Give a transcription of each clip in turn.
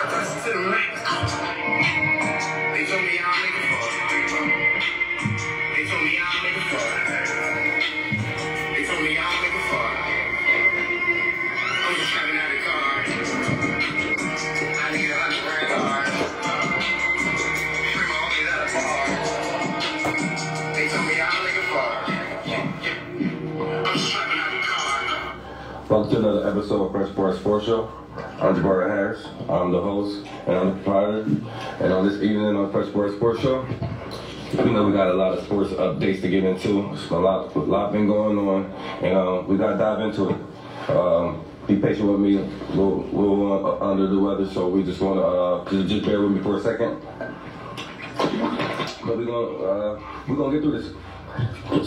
to the max. They told me I'll make it far. They told me I'll make it far. They told me I'll make it far. I'm just driving out the car. I need $100 grand. Scream all these out of bar. They told me I'll make it far. I'm just driving out the car. Welcome to another episode of Fresh Sports Show. I'm Jabari Harris. I'm the host and I'm the proprietor. And on this evening on Fresh Sports Show, we know we got a lot of sports updates to get into. A lot been going on, and we got to dive into it. Be patient with me. We're under the weather, so we just want to just bear with me for a second. But we're gonna get through this.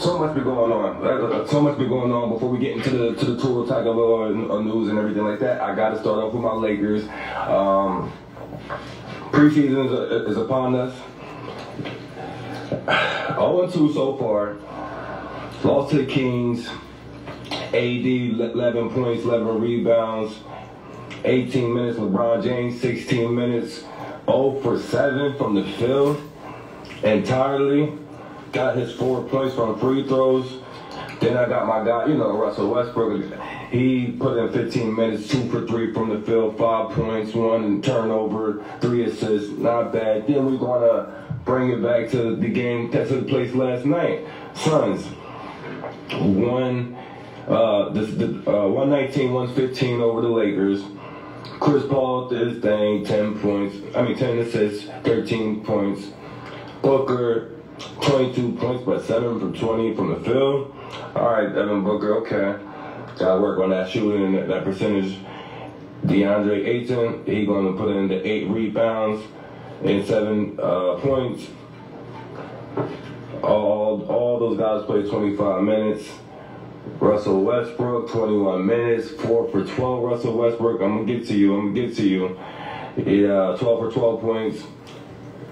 So much been going on. So much been going on. Before we get into the Tua Tagovailoa news and everything like that, I got to start off with my Lakers. Preseason is upon us. 0-2 so far. Lost to the Kings. AD 11 points, 11 rebounds, 18 minutes. LeBron James 16 minutes. 0 for 7 from the field entirely. Got his 4 points from free throws. Then I got my guy, Russell Westbrook. He put in 15 minutes, 2 for 3 from the field, 5 points, 1 turnover, 3 assists. Not bad. Then we're going to bring it back to the game that took place last night. Suns won 119-115 over the Lakers. Chris Paul did his thing, 10 assists, 13 points. Booker, 22 points, but 7 from 20 from the field. All right, Devin Booker, okay. Got to work on that shooting and that percentage. DeAndre Ayton, he going to put in the 8 rebounds and 7 points. All those guys played 25 minutes. Russell Westbrook, 21 minutes, 4 for 12. Russell Westbrook, I'm going to get to you. Yeah, 12 for 12 points.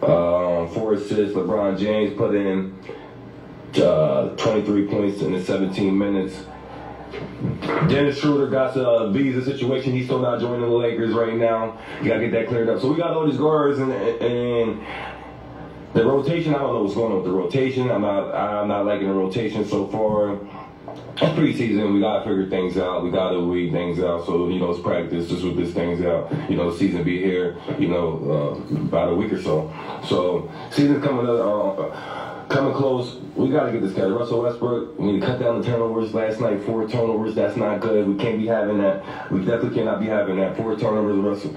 4 assists. LeBron James put in 23 points in the 17 minutes. Dennis Schroeder got a visa situation. He's still not joining the Lakers right now. You gotta get that cleared up. So we got all these guards and the rotation. I don't know what's going on with the rotation. I'm not liking the rotation so far. Preseason, we gotta figure things out. We gotta weed things out. So it's practice. Just with this things out. The season be here. About a week or so. So season's coming up, coming close. We gotta get this guy. Russell Westbrook. We need to cut down the turnovers. Last night, 4 turnovers. That's not good. We can't be having that. We definitely cannot be having that. 4 turnovers, Russell.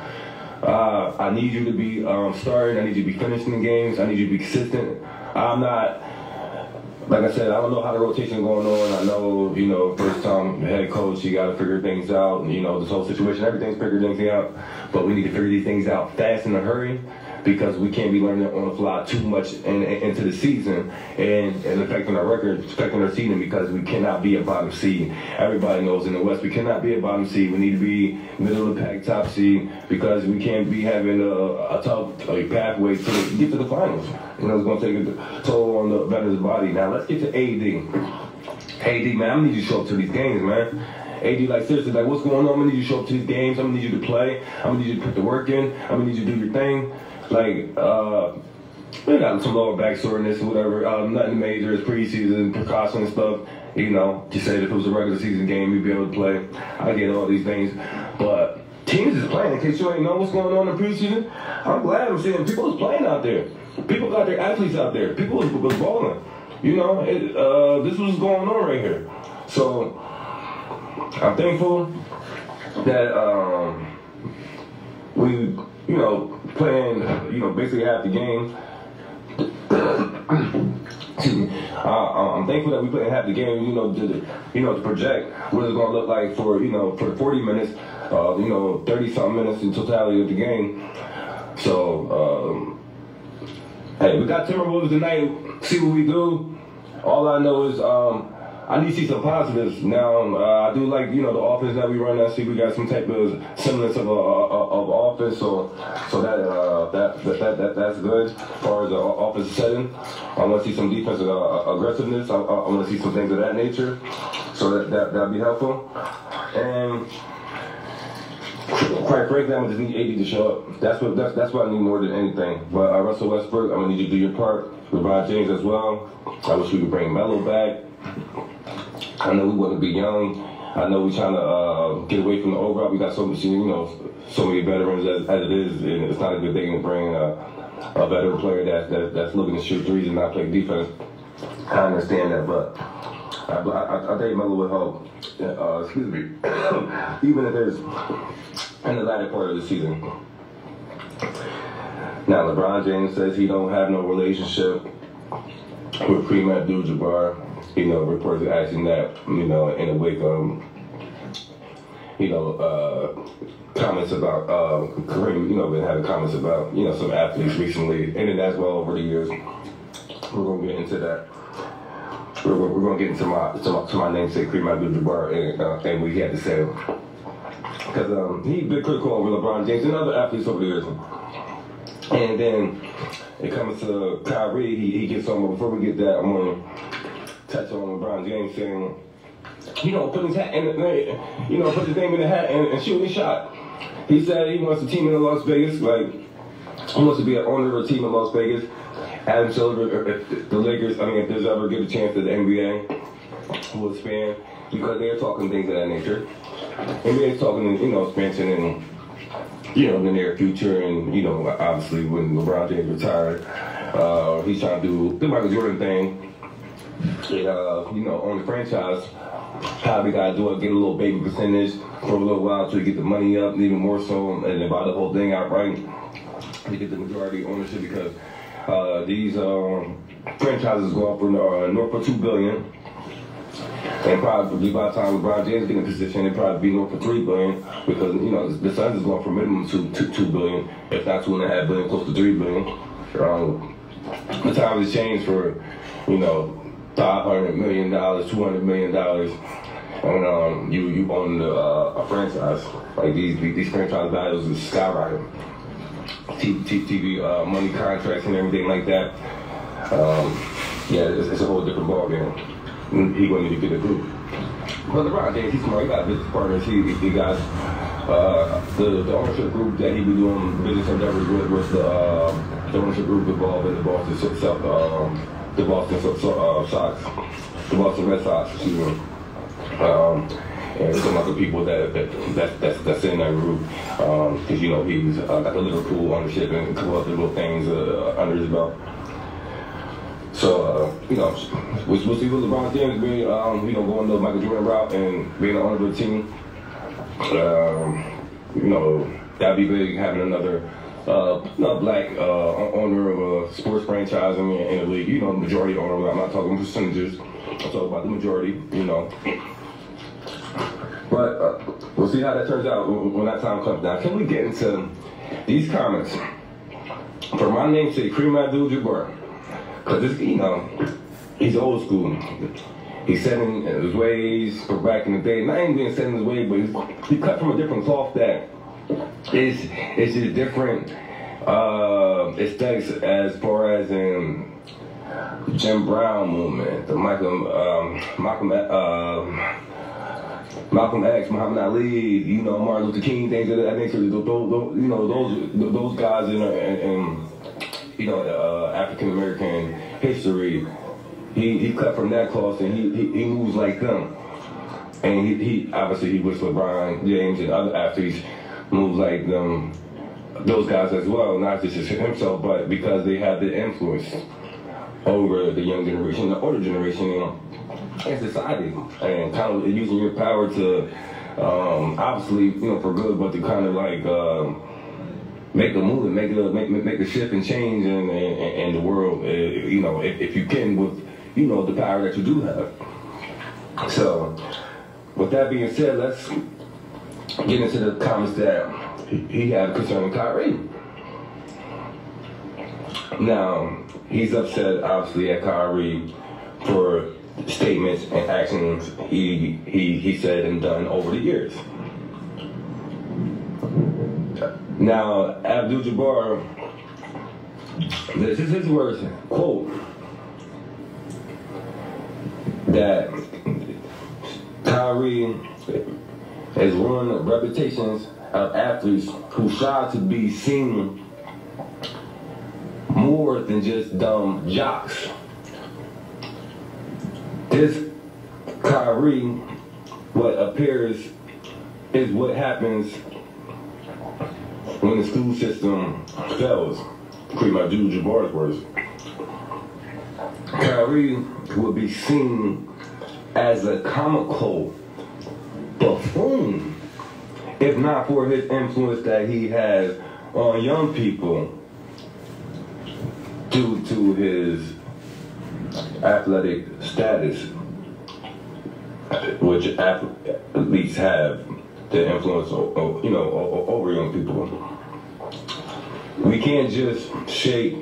I need you to be starting. I need you to be finishing the games. I need you to be consistent. I'm not. Like I said, I don't know how the rotation going on. I know, first time head coach, you got to figure things out. This whole situation, everything's figured things out. But we need to figure these things out fast in a hurry because we can't be learning on the fly too much into the season and affecting our record, affecting our season because we cannot be a bottom seed. Everybody knows in the West we cannot be a bottom seed. We need to be middle of the pack, top seed because we can't be having a tough pathway to get to the finals. It's going to take a toll on the veteran's body. Now, let's get to AD. AD, man, I'm going to need you to show up to these games, man. AD, seriously, what's going on? I'm going to need you to show up to these games. I'm going to need you to play. I'm going to need you to put the work in. I'm going to need you to do your thing. We got some lower back soreness or whatever. Nothing major. It's preseason, precaution and stuff. Just say if it was a regular season game, you'd be able to play. I get all these things. But teams is playing. In case you ain't know what's going on in the preseason, I'm glad I'm seeing people is playing out there. People got their athletes out there. People was balling. This was going on right here. So I'm thankful that we, playing, basically half the game. Excuse me. I'm thankful that we playing half the game. To project what it's gonna look like for 40 minutes. 30-something minutes in totality of the game. So. Hey, we got Timberwolves tonight. See what we do. All I know is I need to see some positives. Now, I do like the offense that we run. I see we got some type of semblance of offense. So that's good as far as the offensive setting. I want to see some defensive aggressiveness. I want to see some things of that nature. So that'll be helpful. And quite frankly, I'm gonna just need AD to show up. That's what I need more than anything. But Russell Westbrook, I'm gonna need you to do your part. LeBron James as well. I wish we could bring Melo back. I know we want to be young. I know we're trying to get away from the overall. We got so much, so many veterans as it is, and it's not a good thing to bring a veteran player that's looking to shoot threes and not play defense. I understand that, but I think Melo would help. Excuse me. Even if it's in the latter part of the season. Now, LeBron James says he don't have no relationship with Kareem Abdul-Jabbar. Reports are asking that, in the wake of, comments about Kareem, been having comments about, some athletes recently, and then as well over the years. We're gonna get into that. We're gonna get into my namesake Kareem Abdul-Jabbar and what he had to say, because he's been critical over LeBron James and other athletes over the years. And then it comes to Kyrie, he gets on. Before we get that, I'm gonna touch on LeBron James saying, put his hat in put his name in the hat and shoot his shot. He said he wants a team in Las Vegas, he wants to be an owner of a team in Las Vegas. Adam Silver, if the Lakers, if there's ever get a chance that the NBA will expand, because they're talking things of that nature. NBA's talking, expansion in, the near future, and, obviously when LeBron James retired, he's trying to do the Michael Jordan thing, on the franchise. Probably got to do it, get a little baby percentage for a little while to get the money up, even more so, and then buy the whole thing outright to get the majority ownership, because these franchises go up for north of $2 billion, and probably by the time LeBron James get in position, it'd probably be north of $3 billion, because the Suns is going for minimum $2 billion, if not $2.5 billion, close to $3 billion. The time has changed for $500 million, $200 million, and you own a franchise. Like these franchise values is skyrocketing. TV money contracts and everything like that. It's a whole different ballgame. He wouldn't need to get a group. But LeBron James, he's smart. He got business partners. He got the ownership group that he be doing business endeavors with the ownership group involved in the Boston Red Sox, excuse me. And some other people that's in that group, because he's got the Liverpool ownership and a couple other little things under his belt. So we'll see what LeBron James being, going the Michael Jordan route and being an owner of the team. That'd be big, having another black owner of a sports franchise in the league. Majority owner. I'm not talking percentages. I'm talking about the majority. But we'll see how that turns out when that time comes. Now, can we get into these comments for my namesake, Kareem Abdul-Jabbar? Because he's old school. He's set in his ways for back in the day. Not even being set in his ways, but he cut from a different cloth that it's just different aesthetics as far as in Jim Brown movement, the Malcolm X, Muhammad Ali, Martin Luther King, things of that nature. Those guys in African American history. He cut from that cloth and he moves like them. And he obviously with LeBron James and other athletes moves like them, those guys as well, not just himself, but because they have the influence over the young generation, the older generation, in society, and kind of using your power to, obviously, for good, but to kind of like make a move, make a shift and change in the world, if you can with, the power that you do have. So, with that being said, let's get into the comments that he had concerning Kyrie. Now, he's upset, obviously, at Kyrie for statements and actions he said and done over the years. Now, Abdul-Jabbar, this is his words, quote, that Kyrie has ruined reputations of athletes who strive to be seen more than just dumb jocks. This Kyrie, what appears is what happens when the school system fails. Pretty much Abdul-Jabbar's words. Kyrie will be seen as a comical buffoon, if not for his influence that he has on young people due to his athletic status, which athletes have the influence over young people. We can't just shake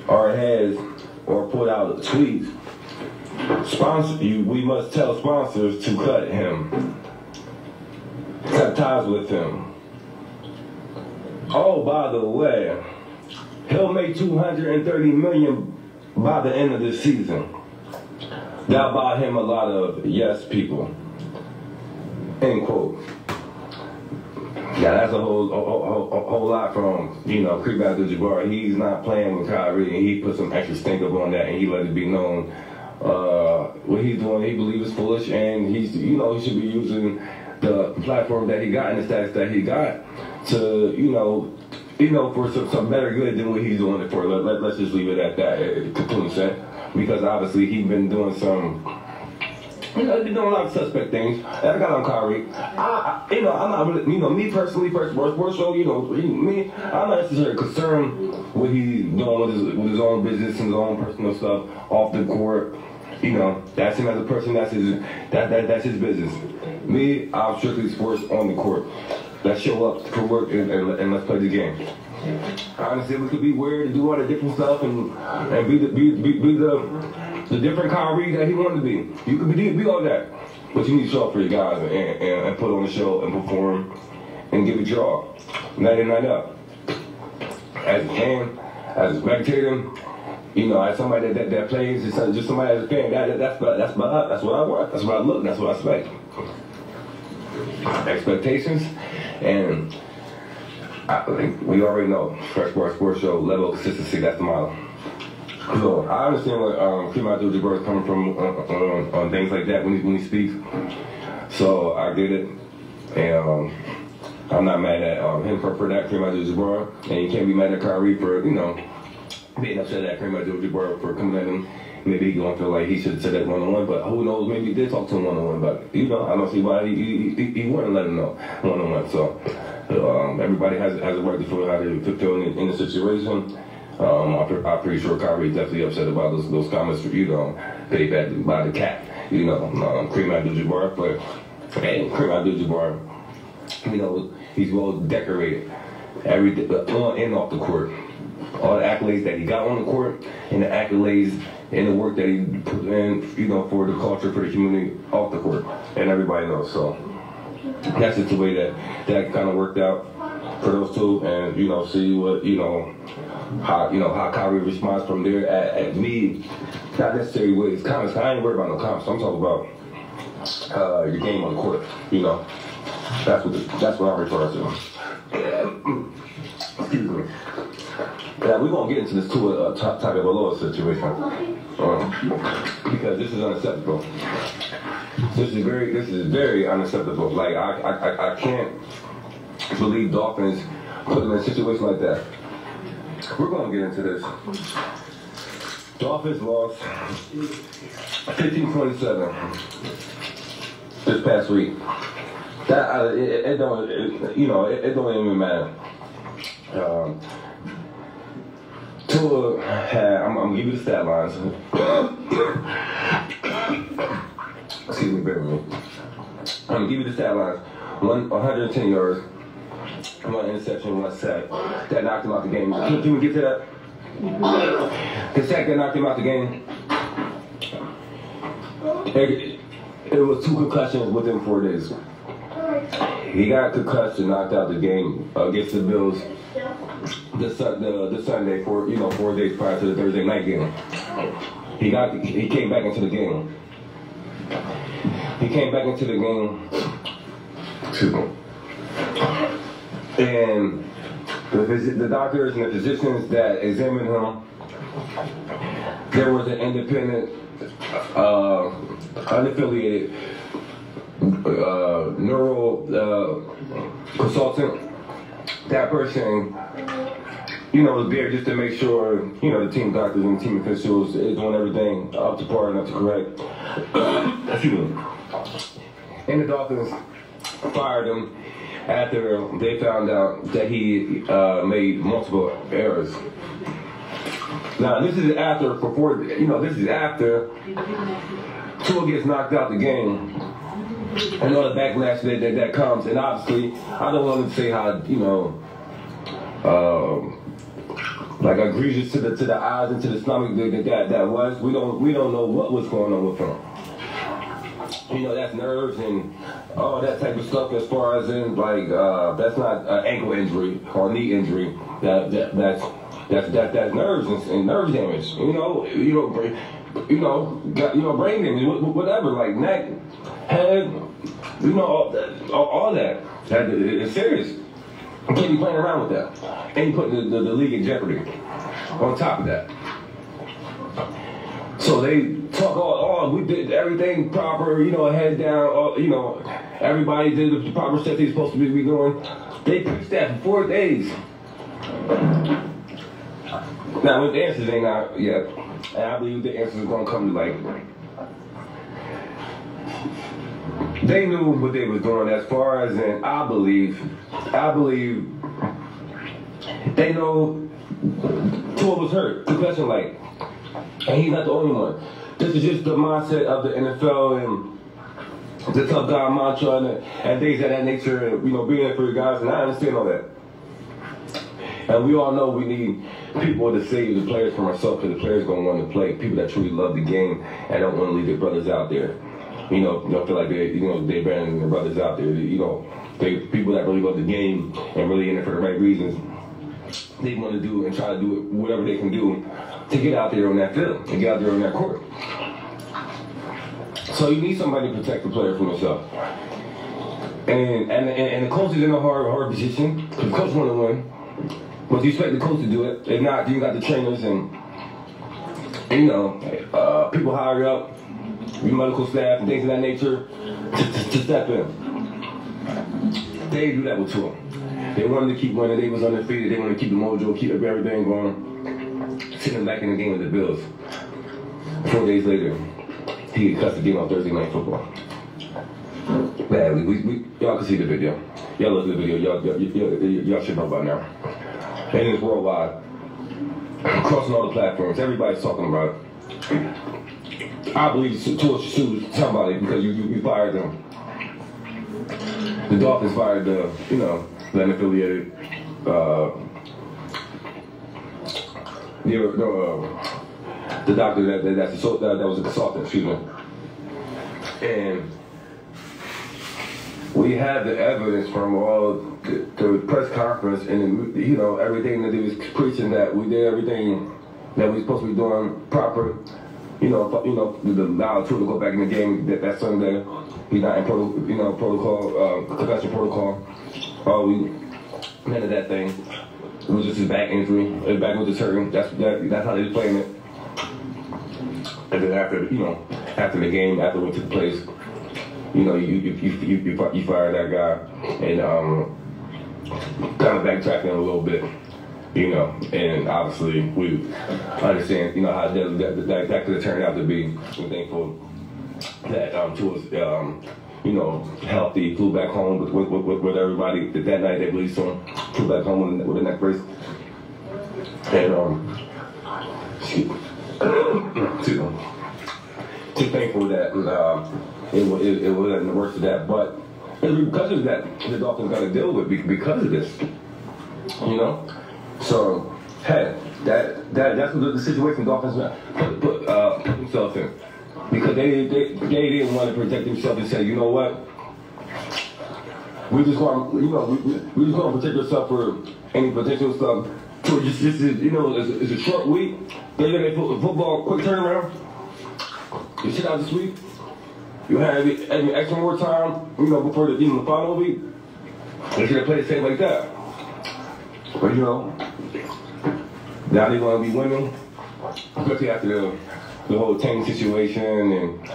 our heads or put out tweets. We must tell sponsors to cut him, cut ties with him. Oh, by the way, he'll make $230 million by the end of this season. That bought him a lot of yes people. End quote. Yeah, that's a whole lot from, Kareem Abdul-Jabbar. He's not playing with Kyrie, and he put some extra stink up on that, and he let it be known what he's doing. He believes is foolish, and he should be using the platform that he got and the status that he got to, for some better good than what he's doing it for. Let's just leave it at that, to 2%, because obviously he's been doing some. He's doing a lot of suspect things. And I got on Kyrie. I'm not really, me personally, sports show, me, I'm not necessarily concerned what he's doing with his own business and his own personal stuff off the court. That's him as a person. That's his business. Me, I'm strictly sports on the court. Let's show up for work and let's play the game. Honestly, we could be weird and do all the different stuff and be the different Kyrie that he wanted to be. You could be all that, but you need to show up for your guys and put on the show and perform and give it your all, night in, night out. As a fan, as a spectator, as somebody that plays, just somebody as a fan. That's what I want. That's what I look. That's what I expect. Expectations, and I think we already know Fresh Bar Sports Show level of consistency. That's the model. So I understand where Kareem Abdul-Jabbar is coming from on things like that when he speaks. So I get it, and I'm not mad at him for that, Kareem Abdul-Jabbar, and you can't be mad at Kyrie for being upset at Kareem Abdul-Jabbar for coming at him. Maybe he gonna feel like he should have said that one-on-one, but who knows? Maybe he did talk to him one-on-one, but I don't see why he wouldn't let him know one-on-one. So everybody has a right to feel how they feel in the situation. I'm pretty sure Kyrie is definitely upset about those comments, paid back by the cat, Kareem Abdul-Jabbar. But hey, Kareem Abdul-Jabbar, he's well decorated, on and off the court. All the accolades that he got on the court and the accolades and the work that he put in, for the culture, for the community off the court, and everybody knows. So that's just the way that kind of worked out for those two, and see what how Kyrie responds from there at me. Not necessarily with his comments. I ain't worried about no comments. I'm talking about your game on the court. That's what I'm referring to. Excuse me. Yeah, we're gonna get into this topic of a lower situation because this is unacceptable. This is very unacceptable. Like I can't believe Dolphins put them in a situation like that. We're gonna get into this. Dolphins lost 15-27 this past week. That it don't even matter. Tua had, I'm gonna give you the stat lines. Excuse me, bear with me. I'm gonna give you the stat lines. 110 yards, 1 interception, 1 sack. That knocked him out the game. Can we get to that? The sack that knocked him out the game. It was 2 concussions within 4 days. He got concussed and knocked out the game against the Bills the Sunday 4 days prior to the Thursday night game. He came back into the game. He came back into the game. Excuse me. And the doctors and the physicians that examined him, there was an independent, unaffiliated neuro consultant. That person, was there just to make sure, the team doctors and team officials is doing everything up to par and up to correct. Excuse me. And the Dolphins fired him after they found out that he made multiple errors. Now, this is after, this is after Tua gets knocked out the game. And all the backlash that comes. And obviously, I don't want to say how, like egregious to the eyes and to the stomach that was. We don't know what was going on with him. That's nerves and all that type of stuff. As far as in that's not an ankle injury or knee injury. That's nerves and nerve damage. Brain damage, whatever, like neck, head, all that. It's serious. You can't be playing around with that. And you put the league in jeopardy on top of that. So they talk, we did everything proper, head down, everybody did the proper steps they're supposed to be doing. They preached that for 4 days. Now, with the answers ain't out yet, and I believe the answers are going to come to they knew what they was doing as far as in, I believe they know Tua was hurt, concussion and he's not the only one. This is just the mindset of the NFL and the tough guy mantra and things of that nature, and being there for your guys, and I understand all that. And we all know we need people to save the players from ourselves, because the players gonna want to play. People that truly love the game and don't want to leave their brothers out there. Feel like they abandoning their brothers out there. They people that really love the game and really in it for the right reasons. They want to do and try to do whatever they can do to get out there on that field and get out there on that court. So you need somebody to protect the player from himself. And the coach is in a hard position. The coach want to win. But you expect the coach to do it. If not, you got the trainers and people higher up, your medical staff and things of that nature to step in. They didn't do that with Tua. They wanted to keep winning. They was undefeated. They wanted to keep the mojo, keep everything going. Sitting back in the game with the Bills. 4 days later, he cussed the game on Thursday Night Football. Badly. Y'all can see the video. Y'all look at the video. Y'all should know by now. And it's worldwide. Crossing all the platforms. Everybody's talking about it. I believe Tua should sue somebody because you fired them. The Dolphins fired the unaffiliated, the doctor that was a consultant, excuse me. And we have the evidence from all the press conference and everything that he was preaching, that we did everything that we were supposed to be doing proper. The allow Tua to go back in the game that Sunday. He's not in protocol, concussion protocol. None of that thing. It was just his back injury. His back was just hurting. That's how they was playing it. And then after the game, after it took place, you fired that guy, and kind of backtracking a little bit. And obviously we understand, how that could have turned out to be. We're thankful that Tua's, healthy, flew back home with everybody. That night they released him, flew back home with a neck brace. And excuse me. Too thankful that it wasn't the worst of that, but it's because of that the Dolphins got to deal with because of this. So, hey, that's the situation the Dolphins put themselves in. Because they didn't want to protect themselves and say, you know what? We just want we just want to protect ourselves for any potential stuff. So it's a short week. They're gonna put football quick turnaround. You sit out this week. You have extra more time, before the final week. They should have played it safe like that. But you know, now they want to be winning, especially after the whole tank situation and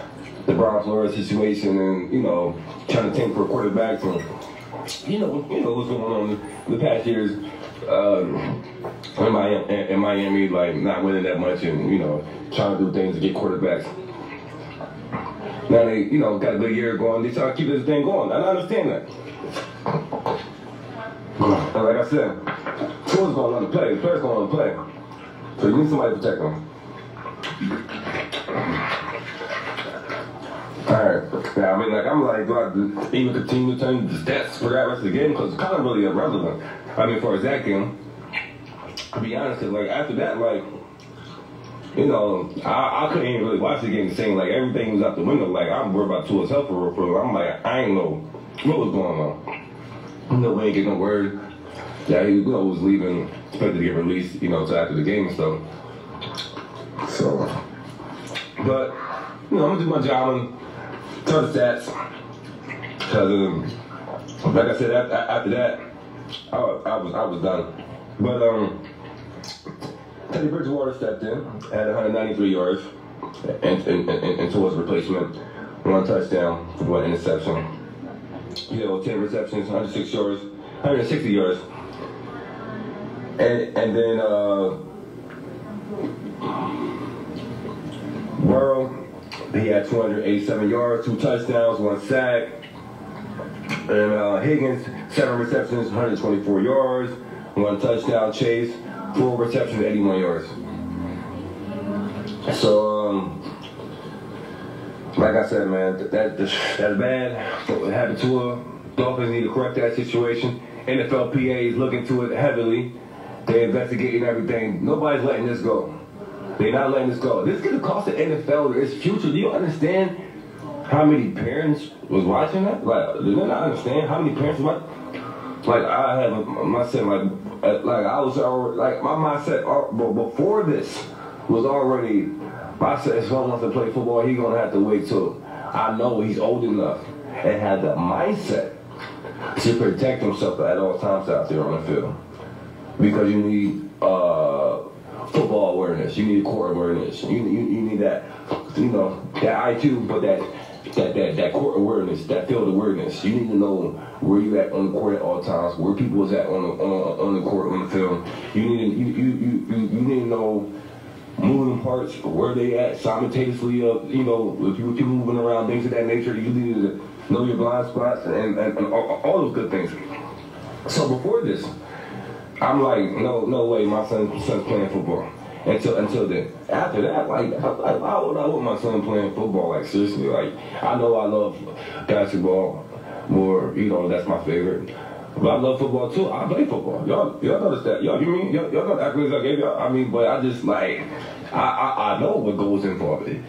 the Brian Flores situation, and you know, trying to tank for quarterbacks, and you know what's going on the past years in Miami, like not winning that much, and you know, trying to do things to get quarterbacks. Now they, you know, got a good year going. They try to keep this thing going. I understand that. And like I said, Tua's going to want to play. The player's going to want to play. So you need somebody to protect them. Alright. Yeah, I mean, like, I'm like, do I even continue to turn the stats for that rest of the game? Because it's kind of really irrelevant. I mean, for that game, to be honest, because, like, after that, like, you know, I couldn't even really watch the game the same. Like, everything was out the window. Like, I'm worried about Tua's health for real. I'm like, I ain't know what was going on. You know, we ain't getting no word. Yeah, he, you know, was leaving, expected to get released, you know, until after the game and stuff. So, but, you know, I'm gonna do my job and tell the stats. Because, like I said, after that, I was done. But, Teddy Bridgewater stepped in, had 193 yards, and towards replacement, 1 touchdown, 1 interception. You know, 10 receptions, 106 yards, 160 yards. And then Burrow, he had 287 yards, 2 touchdowns, 1 sack. And Higgins, 7 receptions, 124 yards, 1 touchdown. Chase, 4 receptions, 81 yards. So, like I said, man, that's bad. What happened to her? Dolphins need to correct that situation. NFLPA is looking to it heavily. They're investigating everything. Nobody's letting this go. They're not letting this go. This could cost the NFL its future. Do you understand how many parents was watching that? Like, do they not understand how many parents watch? Like, I had my son, like I was already, like, my mindset before this was already, I said, if someone wants to play football, he's going to have to wait till I know he's old enough and have the mindset to protect himself at all times out there on the field. Because you need football awareness, you need court awareness, you need that, you know, that IQ, but that court awareness, that field awareness. You need to know where you at on the court at all times, where people is at on the court, on the field. You need to know moving parts, where they at simultaneously. You know, if you keep moving around, things of that nature. You need to know your blind spots and all those good things. So before this, I'm like, no way, my son's playing football. Until then. After that, like, why would I want my son playing football? Like, seriously, like, I know I love basketball more, you know, that's my favorite. But I love football too. I play football. Y'all notice that? Y'all know the accolades I gave y'all? I mean, but I just, like, I know what goes in for it,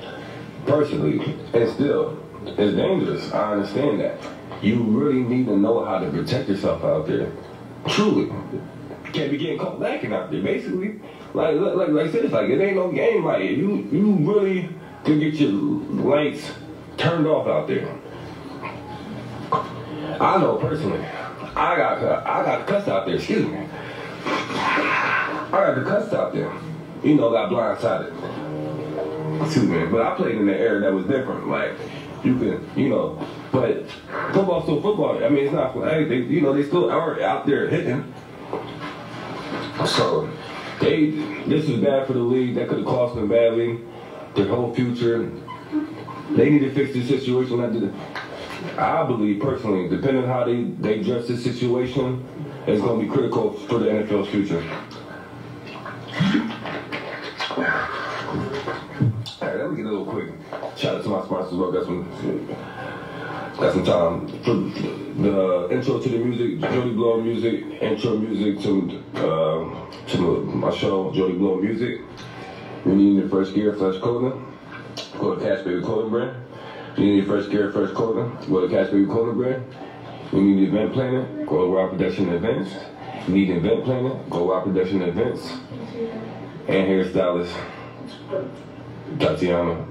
personally. And still, it's dangerous. I understand that. You really need to know how to protect yourself out there. Truly. Can't be getting caught lacking out there, basically. Like I said, it's like, it ain't no game. Like, you really can get your lights turned off out there. I know personally, I got cussed out there, excuse me. I got the cussed out there. You know, got blindsided. Excuse me, but I played in an era that was different. Like, you can, you know, but football's still football. I mean, it's not, you know, they still are out there hitting. So, this is bad for the league. That could have cost them badly, their whole future. They need to fix this situation. I believe, personally, depending on how they address this situation, it's going to be critical for the NFL's future. All right, let me get a little quick shout out to my sponsors. Well, got some time. For the intro to the music, Jody Blow Music, intro music to my show, Jody Blow Music. You need your first gear, fresh clothing. Go to Cash Baby Clothing Brand. You need your first gear, fresh clothing. Go to Cash Baby Clothing Brand. You need event planning. Go to Wild Production Events. You need event planning. Go to Wild Production Events. And hairstylist Tatiana,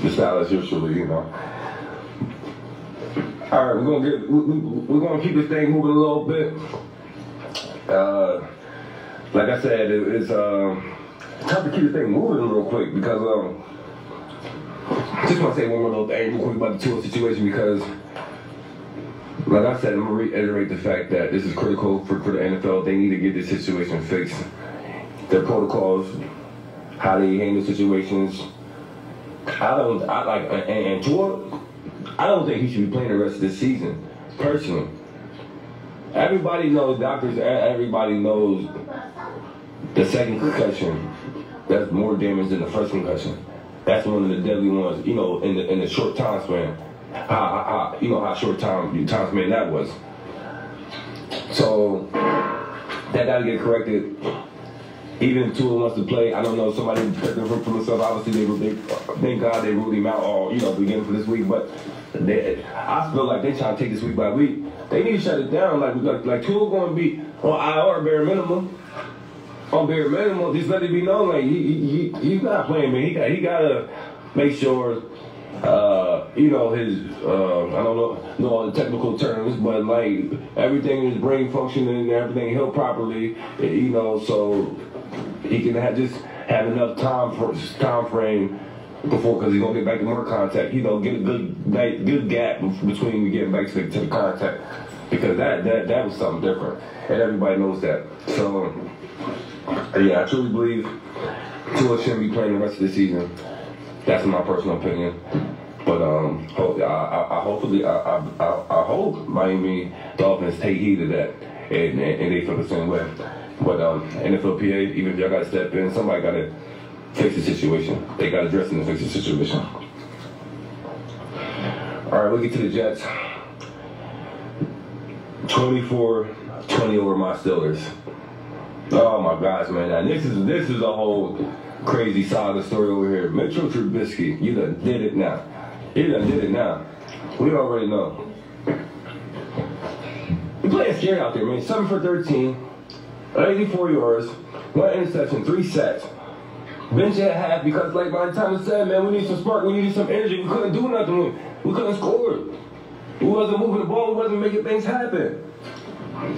the stylist usually, you know. All right, we're gonna keep this thing moving a little bit. Like I said, it's tough to keep this thing moving real quick because just want to say one more little thing real quick about the Tua situation because, like I said, I'm gonna reiterate the fact that this is critical for the NFL. They need to get this situation fixed. Their protocols, how they handle situations. And Tua, I don't think he should be playing the rest of this season, personally. Everybody knows, doctors, everybody knows the second concussion, that's more damage than the first concussion. That's one of the deadly ones, you know, in the short time span. You know how short time span that was. So, that got to get corrected. Even if Tua wants to play, I don't know, somebody protecting him from himself. Obviously, they thank God they ruled him out all, you know, beginning for this week. But I feel like they trying to take this week by week. They need to shut it down. Like Tua going to be on IR bare minimum. On bare minimum, just let it be known. Like he's not playing, man. He got to make sure. You know, his, I don't know all the technical terms, but like everything in his brain functioning and everything healed properly, you know, so he can have enough time frame before, because he's going to get back to more contact, you know, get a good gap between getting back to the contact, because that was something different, and everybody knows that. So, yeah, I truly believe Tua shouldn't be playing the rest of the season. That's my personal opinion. But I hope Miami Dolphins take heed of that and they feel the same way. But NFLPA, even if y'all got to step in, somebody got to fix the situation. They got to address it and fix the situation. All right, we'll get to the Jets. 24-20 over my Steelers. Oh my gosh, man! Now, this is a whole crazy saga story over here. Mitchell Trubisky, you done did it now. You done did it now. We already know. You're playing scared out there, man. 7 for 13, 84 yards, 1 interception, 3 sacks. Bench at half because, like by the time it's said, man, we need some spark, we needed some energy. We couldn't do nothing. We couldn't score. We wasn't moving the ball. We wasn't making things happen.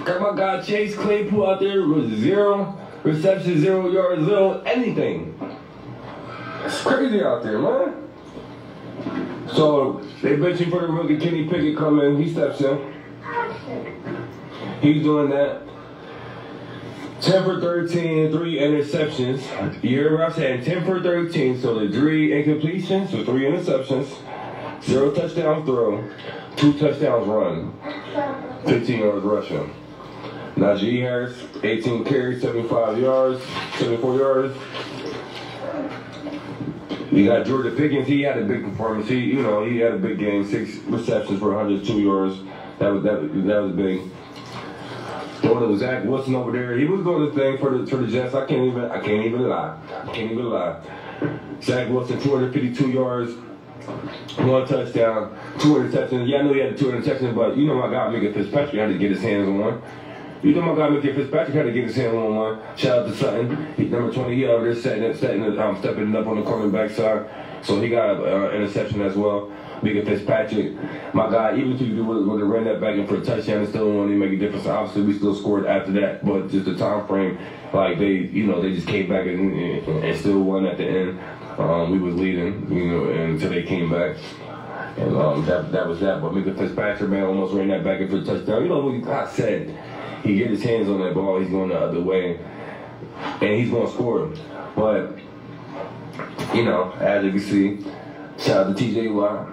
Got my guy Chase Claypool out there with 0 receptions, 0 yards, 0 anything. It's crazy out there, man. So they benching for the rookie Kenny Pickett coming. He steps in. He's doing that. 10 for 13, 3 interceptions. You hear what I'm saying? 10 for 13, so the 3 incompletions, so 3 interceptions, 0 touchdown throw, 2 touchdowns run, 15 yards rushing. Najee Harris, 18 carries, 74 yards. You got Jordan Pickens. He had a big performance. He had a big game. 6 receptions for 102 yards. That was big. Throwing to Zach Wilson over there. He was doing the thing for the Jets. I can't even lie. Zach Wilson, 252 yards, 1 touchdown, 2 interceptions. Yeah, I know he had 2 interceptions, but you know my guy Micah Fitzpatrick had to get his hands on one. You know my guy Micah Fitzpatrick had to get his hands on one. Shout out to Sutton. Number 20, he over there stepping it up on the cornerback side. So he got an interception as well. Micah Fitzpatrick, my guy, even if you would have ran that back in for a touchdown and still wanted to make a difference. Obviously, we still scored after that, but just the time frame, like they just came back and still won at the end. We was leading, until they came back. And that was that. But Micah Fitzpatrick, man, almost ran that back in for a touchdown. You know what I said? He get his hands on that ball, he's going the other way, and he's going to score. But, as you can see, shout out to TJ Watt.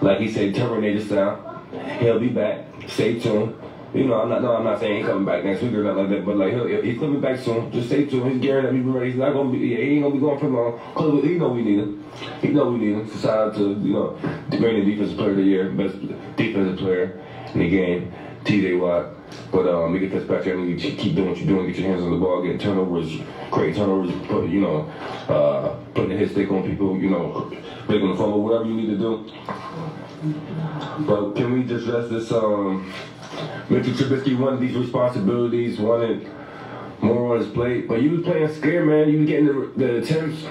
Like he said, Terminator style. He'll be back. Stay tuned. I'm not saying he's coming back next week or nothing like that, but like he's coming back soon. Just stay tuned. He's gearing up. He's ready. He's not gonna be. He ain't gonna be going for long. Cause he know we need him. So shout out to the reigning defensive player of the year, best defensive player in the game, TJ Watt. But Micah Fitzpatrick, I need you to keep doing what you're doing. Get your hands on the ball. Getting turnovers, creating turnovers. Putting a hit stick on people. Making the fumble. Whatever you need to do. But can we just address this? Mitchell Trubisky wanted these responsibilities, wanted more on his plate. But you was playing scared, man. You was getting the attempts.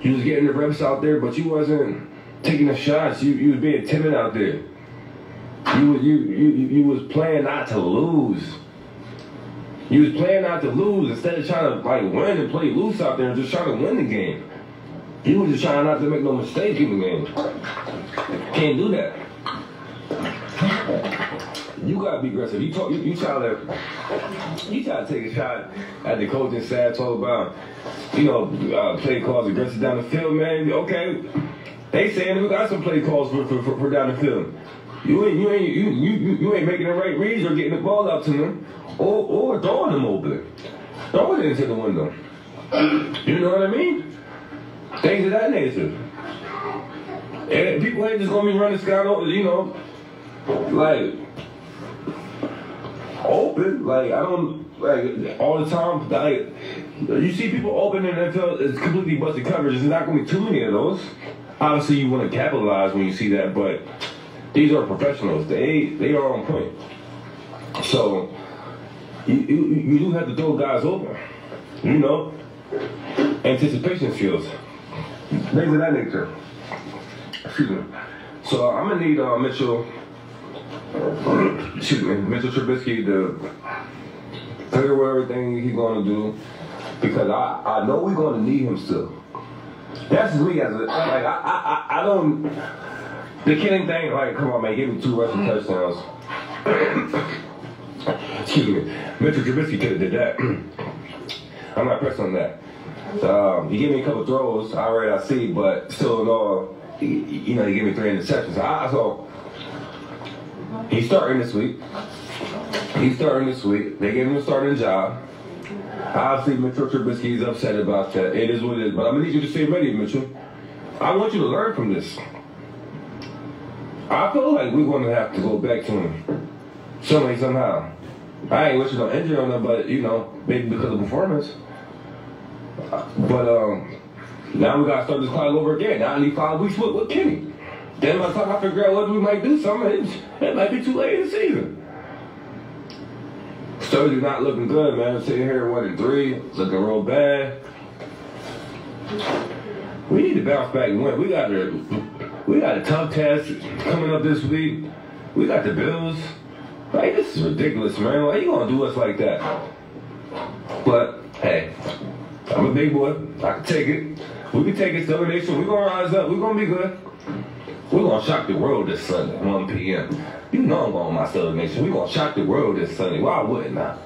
You was getting the reps out there, but you wasn't taking the shots. You was being timid out there. You was playing not to lose. You was playing not to lose instead of trying to like win and play loose out there and just trying to win the game. You was just trying not to make no mistake in the game. Can't do that. You gotta be aggressive. You try to take a shot at the coaching staff, talk about, play calls aggressive down the field, man. Okay, they saying we got some play calls for down the field. You ain't making the right reads or getting the ball out to them, or throwing them open, throwing it into the window. You know what I mean? Things of that nature. And people ain't just gonna be running scout over, like open. Like I don't like all the time. Like you see people open in the NFL, it's completely busted coverage. There's not gonna be too many of those. Obviously, you want to capitalize when you see that, but these are professionals. They are on point. So you do have to throw guys open. Anticipation skills. Things of that nature. Excuse me. So I'm gonna need Mitchell Trubisky to figure out everything he's gonna do, because I know we're gonna need him still. That's just me as a I don't. The killing thing, like, come on, man, give me 2 rushing touchdowns. Excuse me. Mitchell Trubisky could have did that. I'm not pressed on that. He gave me a couple throws, I see, but still in all, he gave me 3 interceptions. So he's starting this week. They gave him a starting job. Obviously, Mitchell Trubisky is upset about that. It is what it is. But I'm going to need you to stay ready, Mitchell. I want you to learn from this. I feel like we're going to have to go back to him somehow. I ain't wishing no injury on him, but, maybe because of performance. But now we got to start this clock over again. Now I need 5 weeks with Kenny. Then by the time I figure out what we might do, something, it might be too late in the season. Sturdy's not looking good, man. Sitting here 1-3, looking real bad. We need to bounce back and win. We got a tough task coming up this week. We got the Bills. Like, this is ridiculous, man. Why you gonna do us like that? But hey, I'm a big boy. I can take it. We can take it, Southern Nation. We're gonna rise up. We're gonna be good. We're gonna shock the world this Sunday, 1 p.m. You know I'm going my Southern Nation. We're gonna shock the world this Sunday. Why wouldn't I?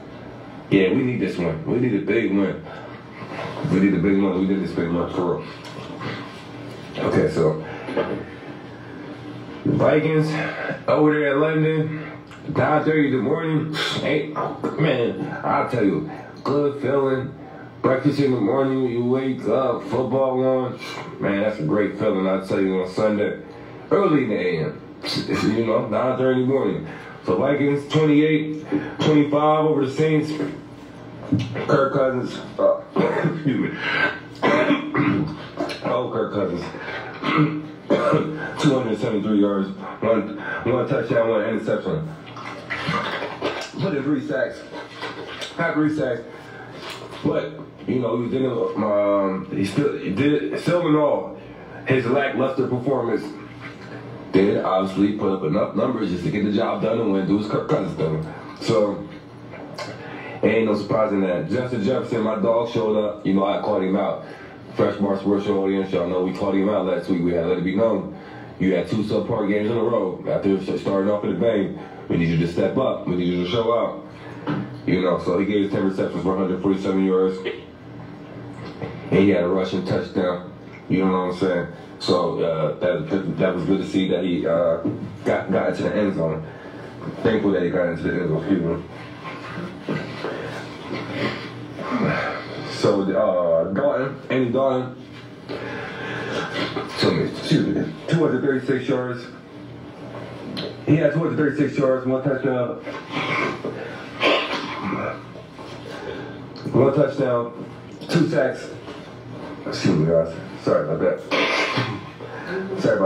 Yeah, we need this win. We need a big win. We need this big win for real. Okay, so the Vikings over there in London, 9:30 in the morning. Hey, man, I'll tell you, good feeling. Breakfast in the morning, you wake up, football on. Man, that's a great feeling, I'll tell you, on Sunday. Early in the a.m., 9:30 in the morning. So Vikings, 28-25 over the Saints. Kirk Cousins, excuse me. Kirk Cousins. 273 yards, one touchdown, 1 interception. Put in 3 sacks. Had 3 sacks. But, he was dealing with, still in all, his lackluster performance did obviously put up enough numbers just to get the job done and win. Do his Kirk Cousins done. So, ain't no surprising that. Justin Jefferson, my dog, showed up. I called him out. Fresh Bar Sports Show audience, y'all know we called him out last week. We had to let it be known. You had 2 subpar games in a row. After starting off with a bang, we need you to step up. We need you to show out. So he gave us 10 receptions for 147 yards. And he had a rushing touchdown. You know what I'm saying? So that was good to see that he got into the end zone. Thankful that he got into the end zone. Excuse me. So Andy Dalton, 236 yards. He had 236 yards, 1 touchdown. 1 touchdown, 2 sacks. Excuse me, guys. Sorry about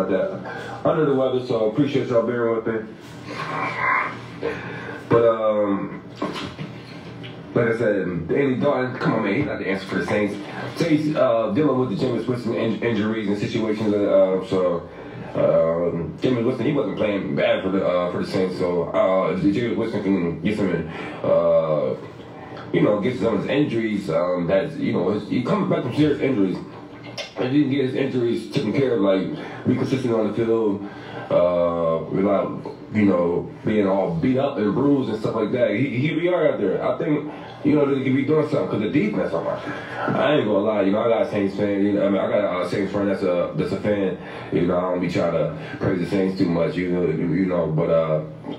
that. Under the weather, so appreciate y'all bearing with me. But like I said, Andy Dalton, come on, man, he's not the answer for the Saints. Saints dealing with the Jameis Winston injuries and situations, so Jameis Winston, he wasn't playing bad for the Saints, so if Jameis Winston can get some, get some of his injuries, he coming back from serious injuries. If he can get his injuries taken care of, like be consistent on the field, without being all beat up and bruised and stuff like that, he'll be alright out there. I think they could be doing something because the defense. I ain't gonna lie, I got a Saints fan. I got a Saints friend that's a fan. I don't be trying to praise the Saints too much, but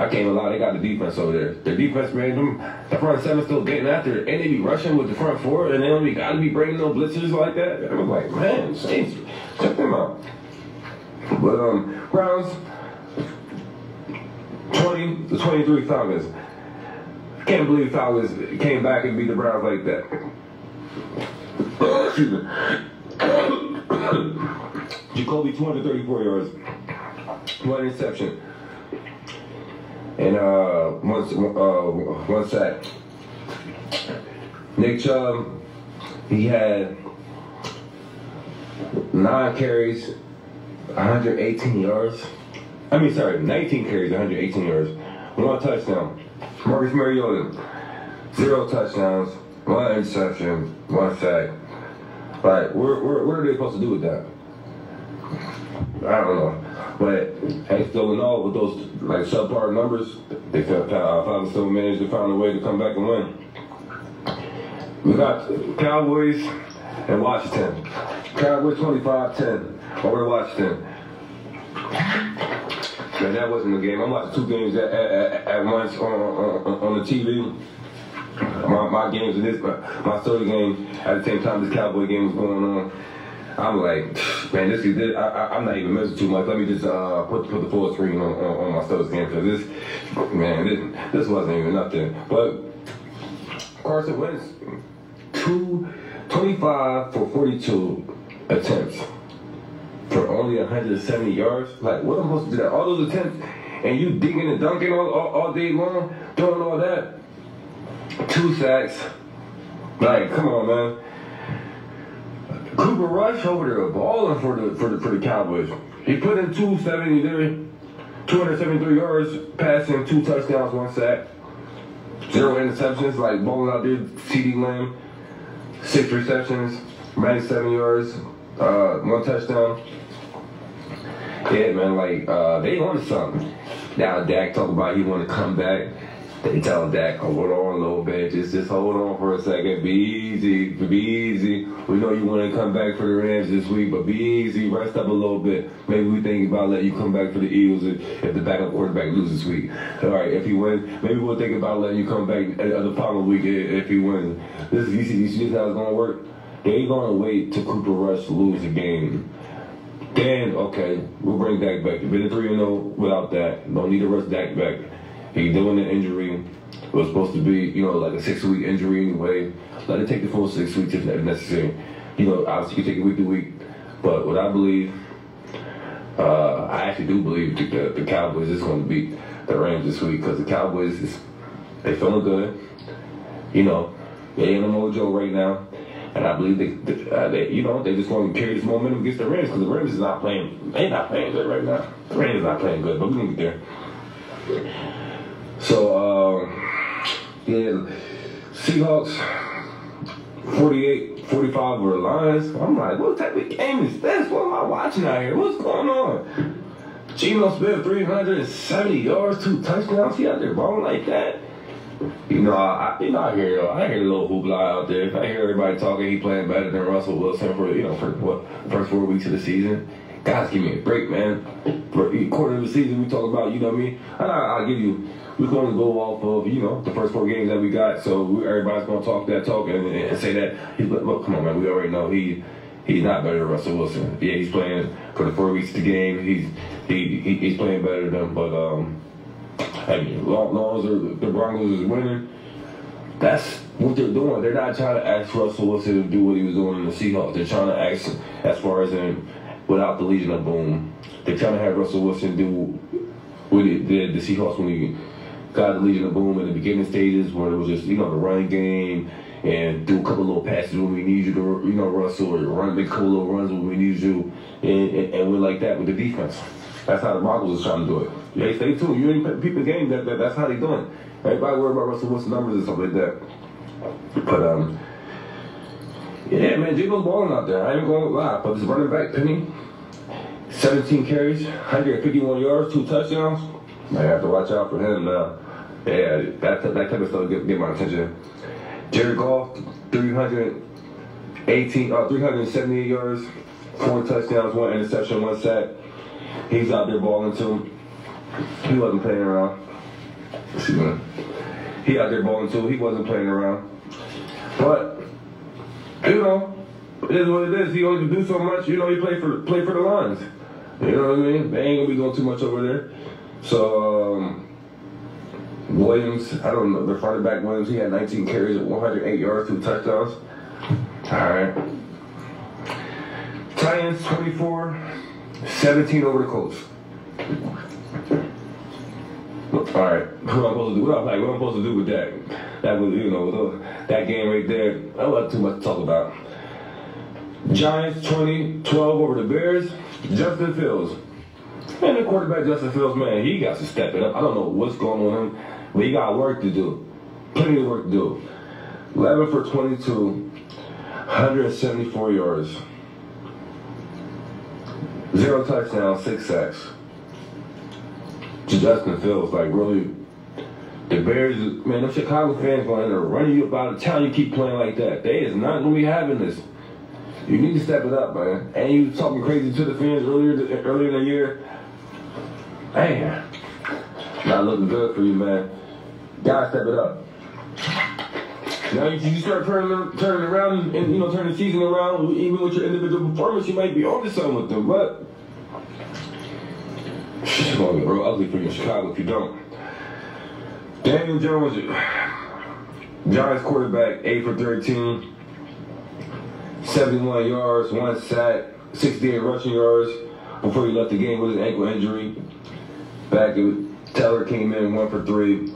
I can't lie, they got the defense over there. The defense, man, the front seven still getting after it, and they be rushing with the front four, and they don't be gotta be bringing no blitzers like that. I was like, man, Saints, check them out. But Browns 20-23 Falcons. I can't believe Falcons came back and beat the Browns like that. Excuse me. Jacoby 234 yards, 1 interception, and one sack. Nick Chubb, he had 9 carries, 118 yards. 19 carries, 118 yards, 1 touchdown. Marcus Mariota, 0 touchdowns, 1 interception, 1 sack. Like, what are they supposed to do with that? I don't know. But hey, still in all, with those like subpar numbers, they Falcons still managed to find a way to come back and win. We got Cowboys and Washington. Cowboys 25-10 over to Washington. Man, that wasn't the game. I'm watching 2 games at once on the TV. My games and my Philly game at the same time this Cowboy game was going on. I'm like, man, I'm not even missing too much. Let me just put the full screen on my Steelers game because this wasn't even nothing. But Carson Wentz, 25 for 42 attempts for only 170 yards. Like, what am I supposed to do that? All those attempts, and you digging and dunking all day long, doing all that. 2 sacks. Like, come on, man. Cooper Rush over there balling for the Cowboys. He put in 273 yards, passing, 2 touchdowns, 1 sack, 0 interceptions. Like, balling out there. CD Lamb, 6 receptions, 97 yards, 1 touchdown. Yeah, man, like, they wanted something. Now Dak talk about he want to come back. They tell Dak, hold on a little bit, just hold on for a second, be easy. We know you want to come back for the Rams this week, but be easy, rest up a little bit. Maybe we think about letting you come back for the Eagles if the backup quarterback loses this week. All right, if he wins, maybe we'll think about letting you come back the following week if he wins. You see how it's going to work? They ain't going to wait till Cooper Rush lose the game. Then, okay, we'll bring Dak back. You've been 3-0 without that. Don't need to rush Dak back. He's doing an injury. It was supposed to be, like a 6-week injury anyway. Let it take the full 6 weeks if necessary. Obviously you can take it week to week. But what I believe, I actually do believe the Cowboys is going to beat the Rams this week because the Cowboys, they feeling good. They in a mojo right now. And I believe they just going to carry this momentum against the Rams because the Rams is not playing. They're not playing good right now. The Rams is not playing good, but we're going to get there. So, Seahawks 48-45 over the Lions. I'm like, what type of game is this? What am I watching out here? What's going on? Geno Smith, 370 yards, 2 touchdowns. He out there balling like that. I hear a little hoopla out there. I hear everybody talking. He playing better than Russell Wilson for first 4 weeks of the season. Guys, give me a break, man. For quarter of the season, we talk about, I'll give you. We're going to go off of, the first 4 games that we got. So everybody's going to talk that talk and say that. Look, come on, man. We already know he's not better than Russell Wilson. Yeah, he's playing for the 4 weeks of the game. He's playing better than them. But long as the Broncos is winning, that's what they're doing. They're not trying to ask Russell Wilson to do what he was doing in the Seahawks. They're trying to ask, as far as without the Legion of Boom, they're trying to have Russell Wilson do what he did the Seahawks when he got the Legion of Boom in the beginning stages, where it was just the running game. and do a couple little passes when we need you to, Russell, or make a couple little runs when we need you, and we're like that with the defense. That's how the Broncos is trying to do it. Yeah, stay tuned. You ain't people game. That's how they doing. Everybody worry about Russell Wilson numbers and stuff like that. But yeah, man, Jiggo's balling out there. I ain't going to lie. But this running back, Penny, 17 carries, 151 yards, 2 touchdowns. I have to watch out for him now. Yeah, that type of stuff get my attention. Jared Goff, 378 yards, 4 touchdowns, 1 interception, 1 sack. He's out there balling too. He wasn't playing around. He out there balling too. He wasn't playing around. But it is what it is. He only can do so much. He play for the Lions. You know what I mean? They ain't gonna be doing too much over there. So Williams, I don't know, the running back Williams, he had 19 carries at 108 yards, 2 touchdowns. All right. Titans 24-17 over the Colts. All right, what am I supposed to do? What am I supposed to do with that? That was, that game right there. I don't have too much to talk about. Giants 20-12 over the Bears. Justin Fields. Man, the quarterback Justin Fields, man, he got to step it up. I don't know what's going on with him, but he got work to do. Plenty of work to do. 11 for 22, 174 yards. 0 touchdowns, 6 sacks. Justin Fields, like, really, the Bears, man, them Chicago fans going to run you up out of town. You keep playing like that. They is not going to be having this. You need to step it up, man. And you talking crazy to the fans earlier in the year. Man, not looking good for you, man. Gotta step it up. Now you start turning around and turn the season around. Even with your individual performance, you might be on to something with them, but it's gonna get real ugly for you in Chicago if you don't. Daniel Jones, Giants quarterback, 8 for 13. 71 yards, 1 sack, 68 rushing yards before he left the game with an ankle injury. Taylor came in 1 for 3,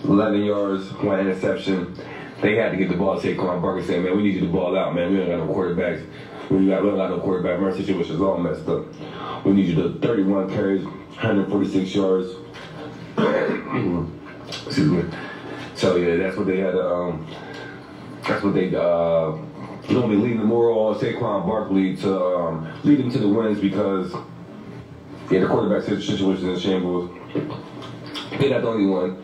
11 yards, 1 interception. They had to get the ball to Saquon Barkley, saying, man, we need you to ball out, man. We don't got no quarterbacks. We don't got no quarterback. Our situation is all messed up. We need you to 31 carries, 146 yards. Excuse me. So, yeah, that's what they had. Normally leading the moral on Saquon Barkley to lead them to the wins because, the quarterback situation is in shambles. They're not the only one.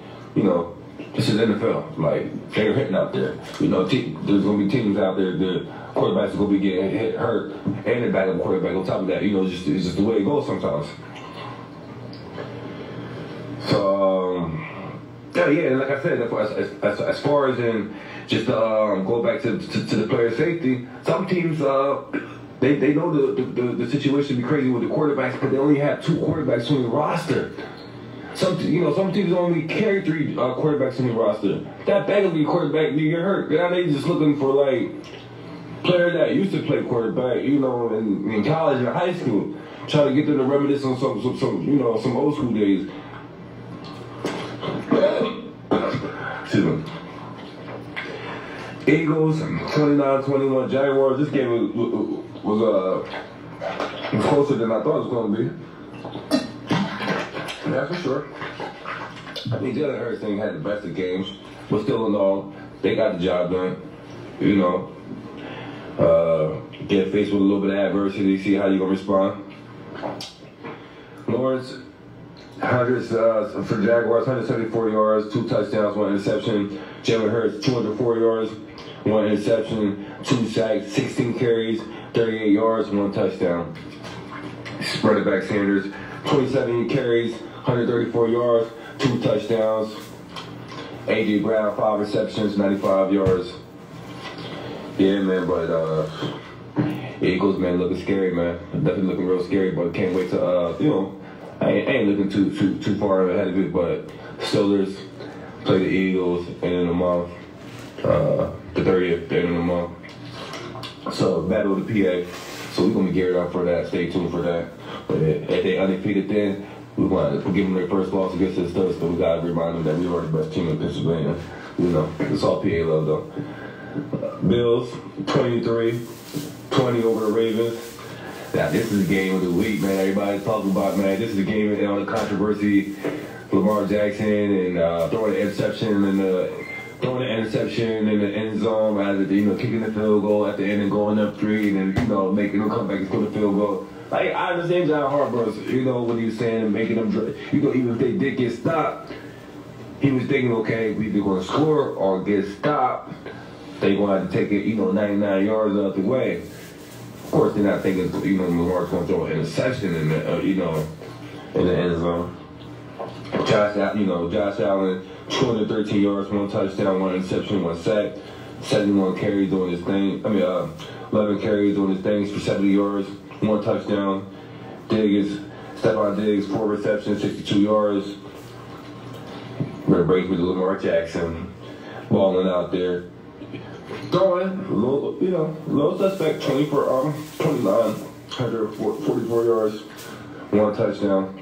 This is NFL. Like, they're hitting out there. There's going to be teams out there, the quarterbacks are going to be getting hurt, and the backup quarterback on top of that. It's just the way it goes sometimes. So, yeah, like I said, as far as in just go back to the player safety, some teams they know the situation be crazy with the quarterbacks, but they only have 2 quarterbacks on the roster. Some teams only carry 3 quarterbacks on the roster. That backup quarterback you get hurt. Now they just looking for like players that used to play quarterback, in college and high school, trying to get them to reminisce on some old school days. Excuse me. Eagles 29-21 Jaguars. This game was closer than I thought it was going to be. Yeah, for sure. I think Jalen Hurts thing had the best of games, but still in all, they got the job done. Get faced with a little bit of adversity, see how you gonna respond. Lawrence, for Jaguars, 174 yards, 2 touchdowns, 1 interception. Jalen Hurts, 204 yards, 1 interception, 2 sacks, 16 carries, 38 yards, 1 touchdown. Running back Sanders, 27 carries, 134 yards, 2 touchdowns. A.J. Brown, 5 receptions, 95 yards. Yeah, man, but Eagles, man, looking scary, man. Definitely looking real scary, but can't wait to, I ain't looking too far ahead of it, but Steelers play the Eagles end of the month, the 30th, the end of the month. So, battle of the PA. So we're going to be geared up for that. Stay tuned for that. But if they undefeated then, we want to give them their first loss against the Steelers, but we got to remind them that we are the best team in Pennsylvania. It's all PA love, though. Bills, 23-20 over the Ravens. Now, this is the game of the week, man. Everybody's talking about, man. This is the game of all the controversy. Lamar Jackson and throwing the interception in the end zone, rather than kicking the field goal at the end and going up 3, and then making them come back and score the field goal. Like, I understand John Harbaugh, what he was saying, and making them, even if they did get stopped, he was thinking, okay, we either going to score or get stopped. They going to have to take it, 99 yards out the way. Of course, they're not thinking, Lamar's going to throw an interception in the, in the end zone. Josh Allen, 213 yards, 1 touchdown, 1 interception, 1 sack, 71 carries doing his thing. 11 carries doing his things for 70 yards, 1 touchdown. Stephon Diggs, 4 receptions, 62 yards. Breaks with Lamar Jackson, balling out there. Throwing, a little suspect, 29, 144 yards, 1 touchdown,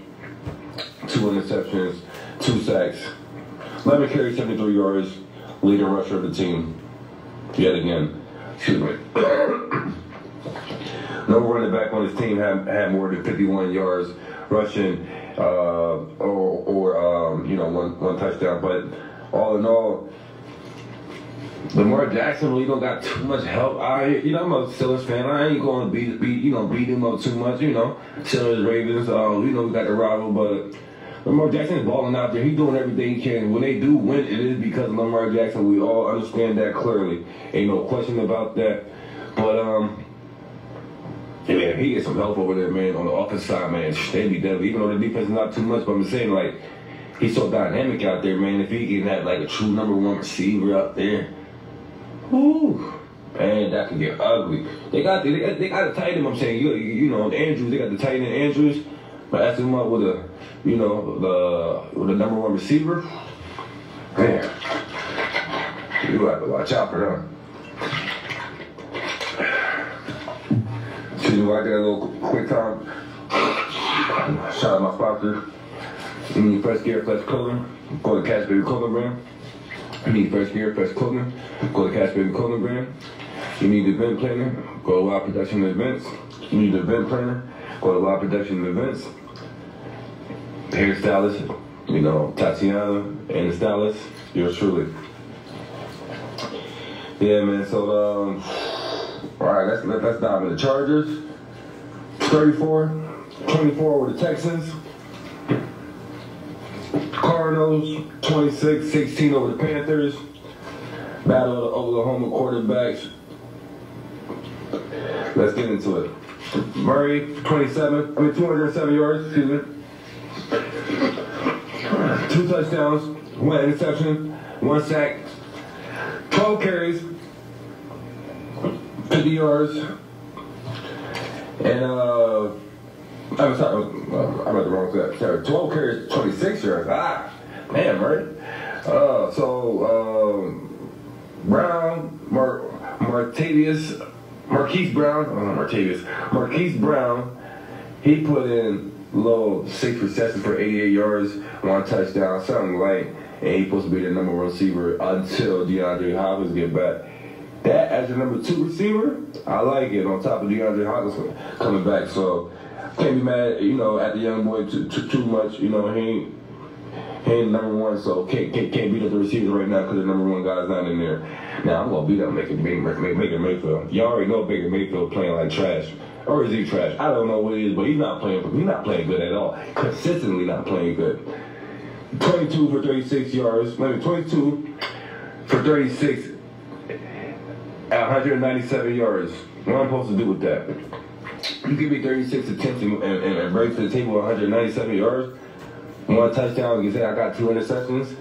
2 interceptions, 2 sacks, 11 carries, 73 yards, leading rusher of the team. Yet again, excuse me. No running back on his team had more than 51 yards rushing, one touchdown. But all in all, Lamar Jackson really don't got too much help. I'm a Steelers fan. I ain't going to beat him up too much. Steelers, Ravens. We got the rival, but Lamar Jackson is balling out there. He's doing everything he can. When they do win, it is because of Lamar Jackson. We all understand that clearly. Ain't no question about that. But man, he gets some help over there, man. On the offensive side, man, they be deadly. Even though the defense is not too much, but I'm saying, like, he's so dynamic out there, man. If he can have like a true number 1 receiver out there. Ooh, man, that can get ugly. They got the tight end. I'm saying, Andrews. They got the tight end Andrews, but that's him up with the number 1 receiver. Man, you have to watch out for them. Excuse me, I got a little quick time. Shout out my sponsor. You need fresh gear, fresh clothing. Go to Cash Baby Clothing brand. You need fresh gear, fresh clothing. Go to Cash Baby Clothing brand. You need event planner. Go to Wild Production Events. You need an event planner. Go to Wild Production Events. Hairstylist, Tatiana and the stylist. Yours truly. Yeah, man. So, all right, let's dive into the Chargers. 34-24 over the Texans. Cardinals, 26-16 over the Panthers. Battle of the Oklahoma quarterbacks. Let's get into it. Murray, 207 yards, 2 touchdowns, 1 interception, 1 sack, 12 carries, 50 yards, and I'm at the wrong set. Sorry, 12 carries, 26 yards. Man, Murray. Brown, Marquise Brown, he put in low 6 receptions for 88 yards, 1 touchdown, something light, and he's supposed to be the number 1 receiver until DeAndre Hopkins get back. That as your number 2 receiver, I like it. On top of DeAndre Hopkins coming back, so can't be mad, at the young boy too much. He ain't number 1, so can't beat up the receivers right now because the number 1 guy's not in there. Now I'm gonna beat up Baker Mayfield. Y'all already know Baker Mayfield playing like trash, or is he trash? I don't know what he is, but he's not playing good at all. Consistently not playing good. 22 for 36 yards. 22 for 36 at 197 yards. What am I supposed to do with that? You give me 36 attempts and break to the table 197 yards. 1 touchdown, you say I got 2 interceptions.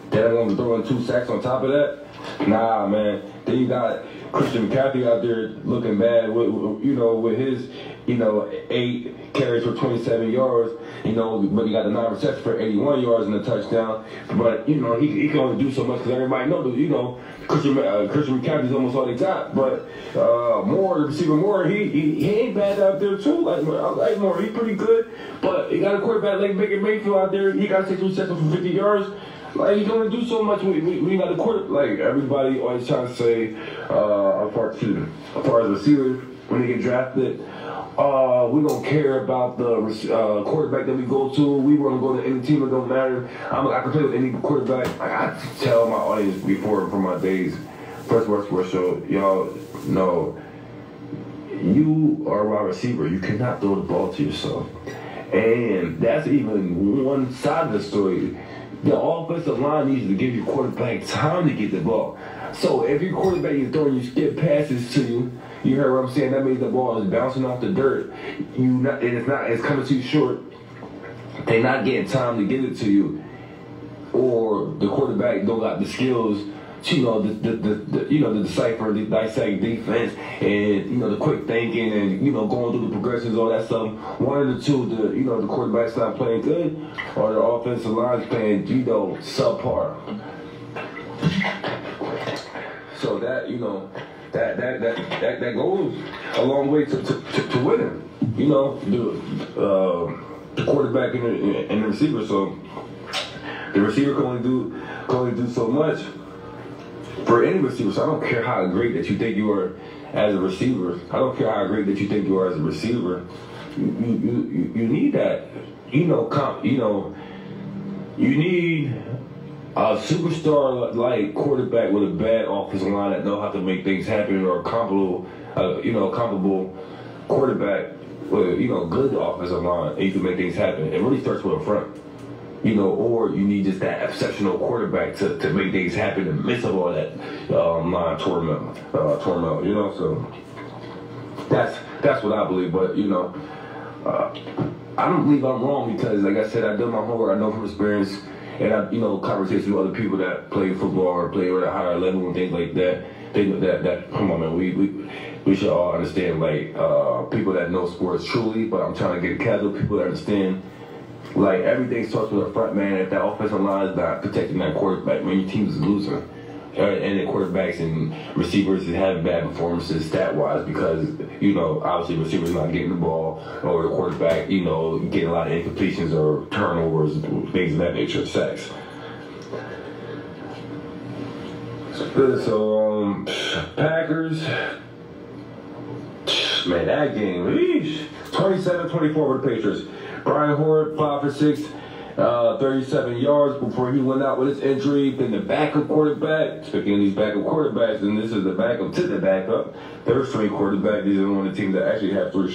Then I'm going to throw in 2 sacks on top of that? Nah, man. Then you got Christian McCaffrey out there looking bad with his, 8 carries for 27 yards, but he got the 9 receptions for 81 yards and a touchdown. But, he can only do so much because everybody knows, Christian McCaffrey's almost all they got. But the receiver Moore, he ain't bad out there too. I like Moore, he's pretty good. But he got a quarterback like Baker Mayfield out there. He got 6 receptions for 50 yards. Like, you don't do so much. We got the quarter. Like, everybody always trying to say, as far as receivers, when they get drafted, we don't care about the quarterback that we go to. We want to go to any team. It don't matter. I can play with any quarterback. I tell my audience before from my days, First Word Sports Show, y'all know you are a wide receiver. You cannot throw the ball to yourself. And that's even one side of the story. The offensive line needs to give your quarterback time to get the ball. So if your quarterback is throwing you skip passes to you, you heard what I'm saying? That means the ball is bouncing off the dirt. It's coming too short. They're not getting time to get it to you, or the quarterback don't got the skills to, the decipher, the dissect defense, and the quick thinking, and going through the progressions, all that stuff. One of the two, the quarterback's not playing good, or the offensive line's playing subpar. So that that goes a long way to winning. The quarterback and the receiver. So the receiver can only do so much for any receiver. So I don't care how great that you think you are as a receiver. I don't care how great that you think you are as a receiver. You need that. You need a superstar like quarterback with a bad offensive line that know how to make things happen, or a comparable quarterback with good offensive line, and you can make things happen. It really starts with a front, or you need just that exceptional quarterback to make things happen in the midst of all that line turmoil. So that's what I believe. But I don't believe I'm wrong, because, like I said, I did my homework. I know from experience. And I, conversations with other people that play football or play at a higher level and things like that. They know that come on, man, we should all understand, like, people that know sports truly, but I'm trying to get casual people that understand, like, everything starts with a front man. If that offensive line is not protecting that quarterback, man, your team is losing. And the quarterbacks and receivers have bad performances stat-wise, because, obviously receivers not getting the ball, or the quarterback, getting a lot of incompletions or turnovers, things of that nature, sacks. So, Packers, man, that game, 27-24 for the Patriots. Brian Hoyer, 5 for 6. 37 yards before he went out with his injury. Then the backup quarterback, speaking of these backup quarterbacks, and this is the backup to the backup, third string quarterback. These are one of the teams that actually have three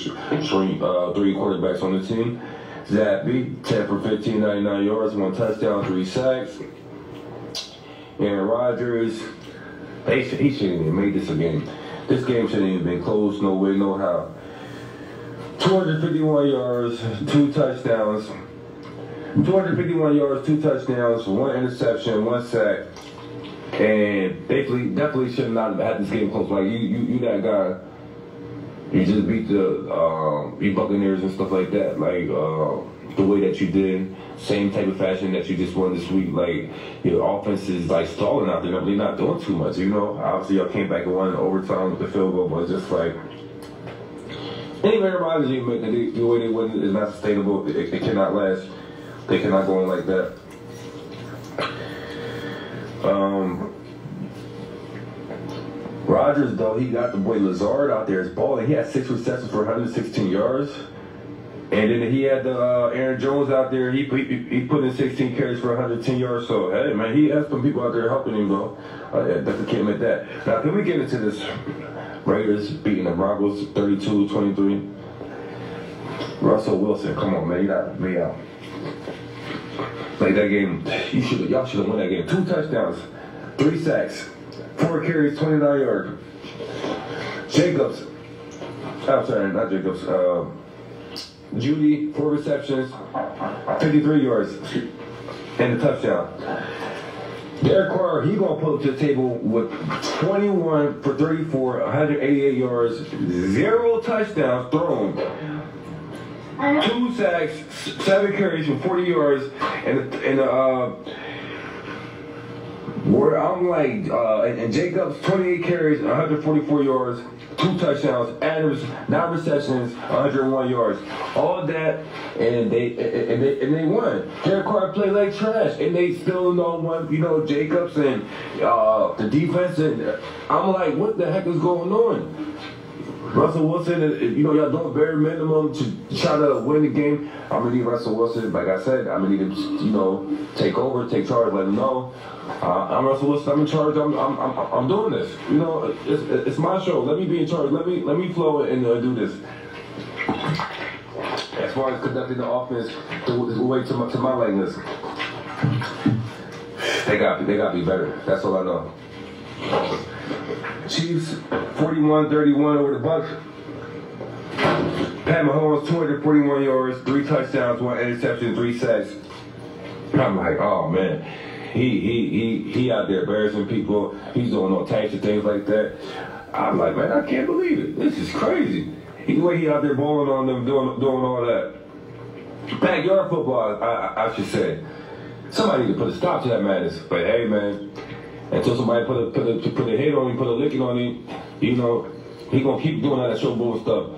quarterbacks on the team. Zappy, 10 for 15, 99 yards, 1 touchdown, 3 sacks. Aaron Rodgers, he shouldn't even made this a game. This game shouldn't even been close, no way, no how. 251 yards, 2 touchdowns. 251 yards, 2 touchdowns, 1 interception, 1 sack, and definitely should not have had this game close. Like, you that guy, you just beat the Buccaneers and stuff like that. Like, the way that you did, same type of fashion that you just won this week. Like, your offense is like stalling out there. They're not doing too much. Obviously y'all came back and won in overtime with the field goal, but it's just like, anyway, Rodgers, the way they win is not sustainable. It cannot last. They cannot go on like that. Rodgers, though, he got the boy Lazard out there. His ball, he had 6 receptions for 116 yards. And then he had the Aaron Jones out there. He put in 16 carries for 110 yards. So, hey, man, he has some people out there helping him, though. Definitely can't admit that. Now, can we get into this? Raiders beating the Broncos 32-23. Russell Wilson, come on, man, you got me out. Like, that game, y'all should have won that game. 2 touchdowns, 3 sacks, 4 carries, 29 yards. Judy, 4 receptions, 53 yards, and a touchdown. Derek Carr, he gonna pull up to the table with 21 for 34, 188 yards, 0 touchdowns thrown. 2 sacks, 7 carries for 40 yards, and Where I'm like, and Jacobs, 28 carries, 144 yards, 2 touchdowns, Adams, 9 receptions, 101 yards. All that, and they won. Derek Carr played like trash, and they still won. Jacobs and the defense, and I'm like, what the heck is going on? Russell Wilson, y'all doing bare minimum to try to win the game. I'm gonna need Russell Wilson. Like I said, I'm gonna need him, take over, take charge, let him know. I'm Russell Wilson. I'm in charge. I'm doing this. It's my show. Let me be in charge. Let me flow and do this. As far as conducting the offense, the way to my likeness, they got to be better. That's all I know. Chiefs 41-31 over the Bucks. Pat Mahomes 241 yards, 3 touchdowns, 1 interception, 3 sacks. I'm like, oh man, he out there embarrassing people. He's doing all types of things like that. I'm like, man, I can't believe it. This is crazy. The way he out there bowling on them, doing all that. Backyard football, I should say. Somebody need to put a stop to that madness. But hey, man. Until somebody put a hit on him, put a licking on him, he gonna keep doing that showboat stuff.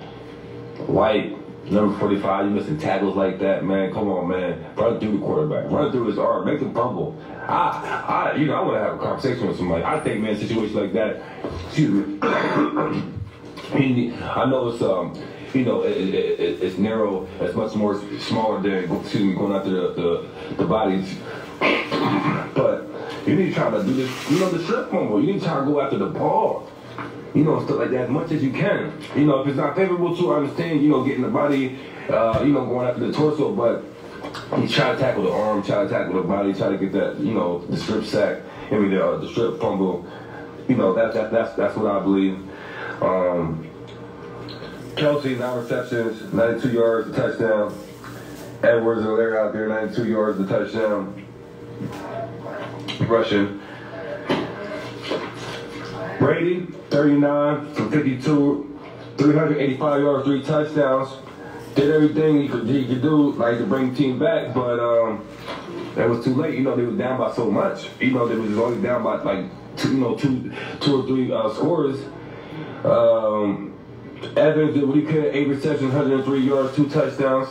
White, number 45, you missing tackles like that, man. Come on, man. Run through the quarterback, run through his arm, make him fumble. I want to have a conversation with somebody. I think, man, situations like that. Excuse me. I know it's it's narrow. It's much more smaller than going after the bodies, but. You need to try to do this, the strip fumble. You need to try to go after the ball. Stuff like that as much as you can. If it's not favorable to, I understand, getting the body, going after the torso, but you try to tackle the arm, try to tackle the body, try to get that, the strip sack, the strip fumble. That's what I believe. Kelsey, 9 receptions, 92 yards, a touchdown. Edwards and Larry out there, 92 yards, a touchdown. Russian. Brady, 39 from 52, 385 yards, 3 touchdowns. Did everything he could do, like, to bring the team back, but that was too late. They was down by so much. They was only down by like two or three scores. Evans did what he could, 8 receptions, 103 yards, 2 touchdowns.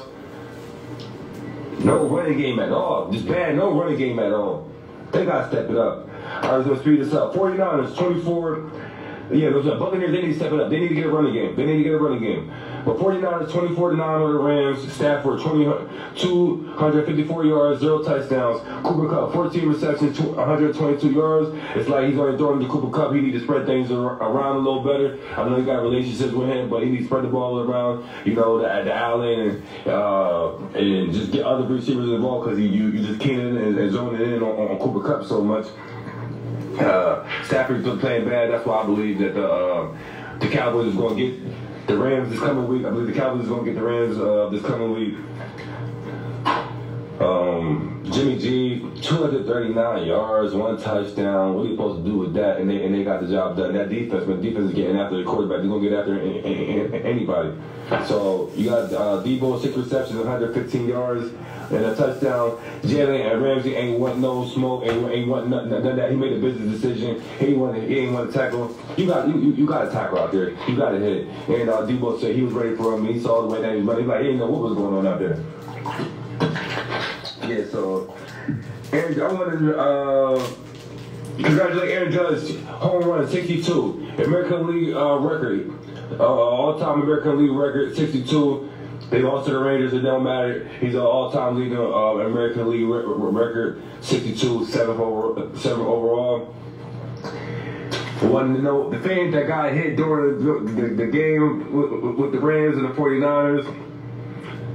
No running game at all. Just bad, no running game at all. They got to step it up. I was going to speed this up. 49ers, 24. Yeah, those Buccaneers, they need to step it up. They need to get a running game. But 49ers, 24-9 over the Rams. Stafford, 254 yards, 0 touchdowns. Cooper Kupp, 14 receptions, 122 yards. It's like he's only throwing to Cooper Kupp. He needs to spread things around a little better. I know he got relationships with him, but he needs to spread the ball around, the Allen and just get other receivers involved because you just keying and zoning in on Cooper Kupp so much. Stafford's been playing bad. That's why I believe that the Cowboys is going to get the Rams this coming week. I believe the Cowboys is going to get the Rams this coming week. Jimmy G, 239 yards, 1 touchdown. What are you supposed to do with that? And they got the job done. That defense, but the defense is getting after the quarterback. They're going to get after anybody. So you got Debo, 6 receptions, 115 yards, and a touchdown. Jalen and Ramsey ain't want no smoke, ain't want none of that. He made a business decision. He ain't want to tackle. You got to tackle out there. You got to hit. And Debo said he was ready for him. He saw the way that he was running. He's like, he didn't know what was going on out there. Yeah, so Aaron, I wanted to congratulate Aaron Judge, home run 62, American League record, all-time American League record 62. They lost to the Rangers. It don't matter. He's an all-time leader American League record 62, 7 overall. Wanted to know the fans that got hit during the game with the Rams and the 49ers.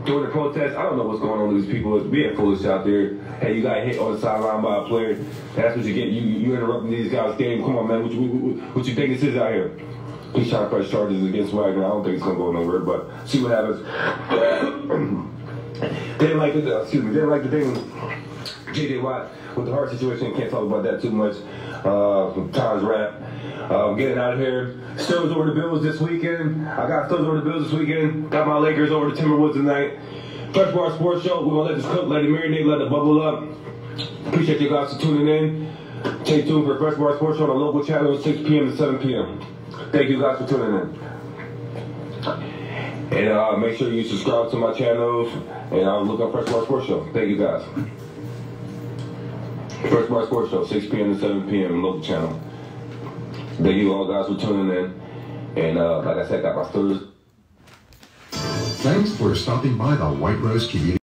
During the protest, I don't know what's going on with these people. It's being foolish out there. Hey, you got hit on the sideline by a player. That's what you get. You interrupting these guys' game. Come on, man. What you think this is out here? He's trying to press charges against Wagner. I don't think it's going to go nowhere, but see what happens. They didn't like the thing with J.J. Watt with the heart situation. Can't talk about that too much. Time's wrap. Getting out of here. Steelers over the Bills this weekend. I got Steelers over the Bills this weekend. Got my Lakers over the Timberwolves tonight. Fresh Bar Sports Show. We're going to let this cook, let it marinate, let it bubble up. Appreciate you guys for tuning in. Stay tuned for Fresh Bar Sports Show on the local channel, 6 p.m. to 7 p.m. Thank you guys for tuning in. And make sure you subscribe to my channels and look up Fresh Bar Sports Show. Thank you guys. Fresh Bar Sports Show, 6 p.m. to 7 p.m. local channel. Thank you all guys for tuning in. And like I said, got my stories. Thanks for stopping by the White Rose Community.